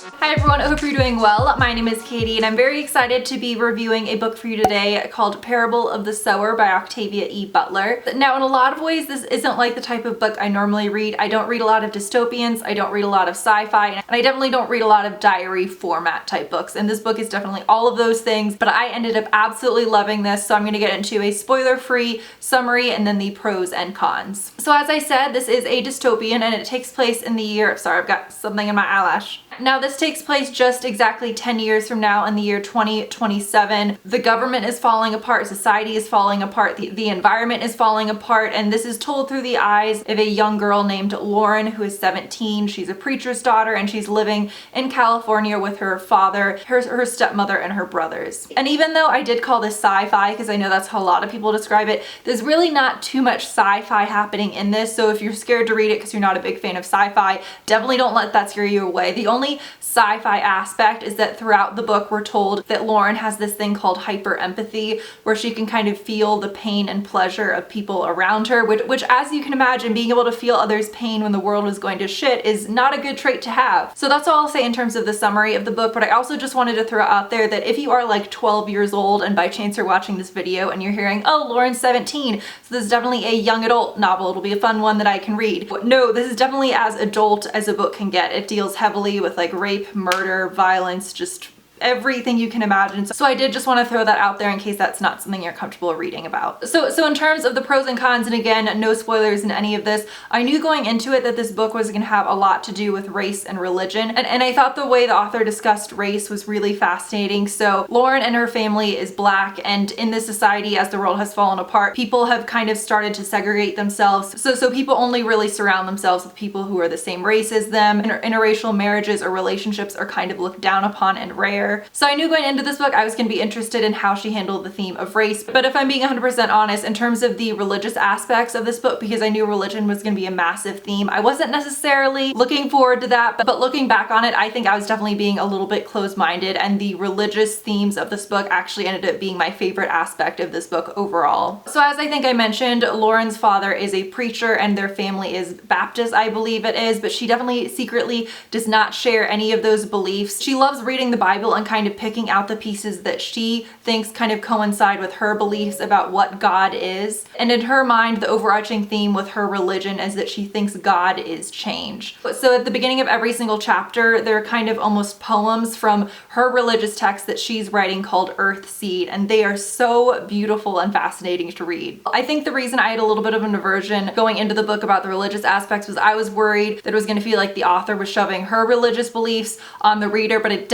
Hi everyone, I hope you're doing well. My name is Katie and I'm very excited to be reviewing a book for you today called Parable of the Sower by Octavia E. Butler. Now in a lot of ways this isn't like the type of book I normally read. I don't read a lot of dystopians, I don't read a lot of sci-fi, and I definitely don't read a lot of diary format type books, and this book is definitely all of those things, but I ended up absolutely loving this, so I'm going to get into a spoiler-free summary and then the pros and cons. So as I said, this is a dystopian and it takes place in the year, sorry I've got something in my eyelash. Now this takes place just exactly 10 years from now in the year 2027. The government is falling apart, society is falling apart, the environment is falling apart, and this is told through the eyes of a young girl named Lauren who is 17. She's a preacher's daughter and she's living in California with her father, her stepmother, and her brothers. And even though I did call this sci-fi, because I know that's how a lot of people describe it, there's really not too much sci-fi happening in this, so if you're scared to read it because you're not a big fan of sci-fi, definitely don't let that scare you away. The only sci-fi aspect is that throughout the book we're told that Lauren has this thing called hyper empathy, where she can kind of feel the pain and pleasure of people around her, which as you can imagine, being able to feel others' pain when the world is going to shit is not a good trait to have. So that's all I'll say in terms of the summary of the book, but I also just wanted to throw out there that if you are like 12 years old and by chance you're watching this video and you're hearing, oh, Lauren's 17, so this is definitely a young adult novel, it'll be a fun one that I can read. But no, this is definitely as adult as a book can get. It deals heavily with like rape, murder, violence, just everything you can imagine. So I did just want to throw that out there in case that's not something you're comfortable reading about. So in terms of the pros and cons, and again, no spoilers in any of this, I knew going into it that this book was going to have a lot to do with race and religion, and I thought the way the author discussed race was really fascinating. So Lauren and her family is black, and in this society, as the world has fallen apart, people have kind of started to segregate themselves. So people only really surround themselves with people who are the same race as them. Interracial marriages or relationships are kind of looked down upon and rare. So I knew going into this book I was going to be interested in how she handled the theme of race, but if I'm being 100% honest, in terms of the religious aspects of this book, because I knew religion was going to be a massive theme, I wasn't necessarily looking forward to that, but looking back on it, I think I was definitely being a little bit closed-minded, and the religious themes of this book actually ended up being my favorite aspect of this book overall. So as I think I mentioned, Lauren's father is a preacher and their family is Baptist, I believe it is, but she definitely secretly does not share any of those beliefs. She loves reading the Bible and kind of picking out the pieces that she thinks kind of coincide with her beliefs about what God is. And in her mind, the overarching theme with her religion is that she thinks God is change. So at the beginning of every single chapter, there are kind of almost poems from her religious text that she's writing called Earth Seed, and they are so beautiful and fascinating to read. I think the reason I had a little bit of an aversion going into the book about the religious aspects was I was worried that it was going to feel like the author was shoving her religious beliefs on the reader, but it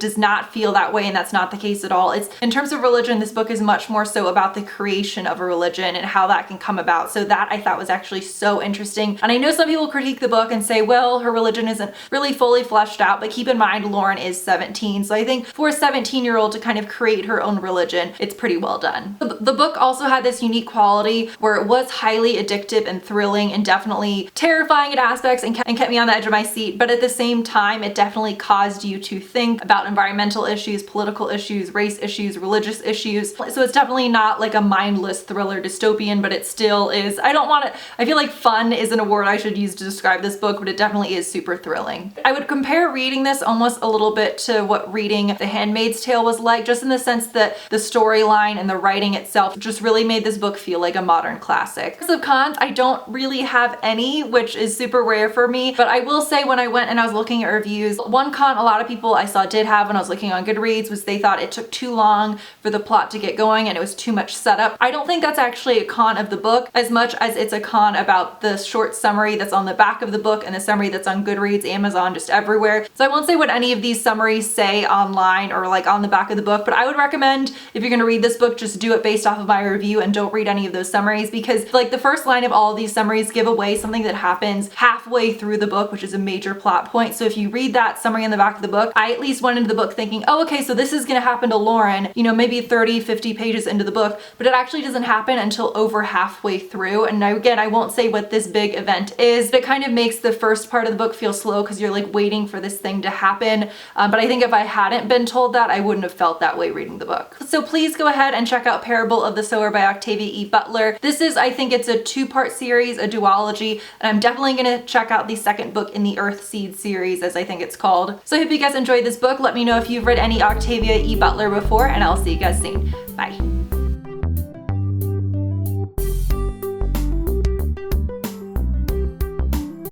does not feel that way, and that's not the case at all. It's in terms of religion, this book is much more so about the creation of a religion and how that can come about. So that I thought was actually so interesting. And I know some people critique the book and say, well, her religion isn't really fully fleshed out, but keep in mind Lauren is 17. So I think for a 17-year-old to kind of create her own religion, it's pretty well done. The book also had this unique quality where it was highly addictive and thrilling and definitely terrifying at aspects and kept me on the edge of my seat, but at the same time it definitely caused you to think about environmental issues, political issues, race issues, religious issues. So it's definitely not like a mindless thriller dystopian, but it still is, I feel like fun isn't a word I should use to describe this book, but it definitely is super thrilling. I would compare reading this almost a little bit to what reading The Handmaid's Tale was like, just in the sense that the storyline and the writing itself just really made this book feel like a modern classic. So cons, I don't really have any, which is super rare for me, but I will say when I went and I was looking at reviews, one con a lot of people I saw did have when I was looking on Goodreads was they thought it took too long for the plot to get going and it was too much setup. I don't think that's actually a con of the book as much as it's a con about the short summary that's on the back of the book and the summary that's on Goodreads, Amazon, just everywhere. So I won't say what any of these summaries say online or like on the back of the book, but I would recommend if you're going to read this book, just do it based off of my review and don't read any of those summaries, because like the first line of all of these summaries give away something that happens halfway through the book, which is a major plot point. So if you read that summary in the back of the book, I at least went into the book thinking, oh, okay, so this is gonna happen to Lauren, you know, maybe 30, 50 pages into the book, but it actually doesn't happen until over halfway through. And now, again, I won't say what this big event is, but it kind of makes the first part of the book feel slow because you're like waiting for this thing to happen. But I think if I hadn't been told that, I wouldn't have felt that way reading the book. So please go ahead and check out Parable of the Sower by Octavia E. Butler. This is, I think it's a 2-part series, a duology, and I'm definitely gonna check out the second book in the Earthseed series, as I think it's called. So I hope you guys enjoyed this book. Let me know if you've read any Octavia E. Butler before, and I'll see you guys soon. Bye.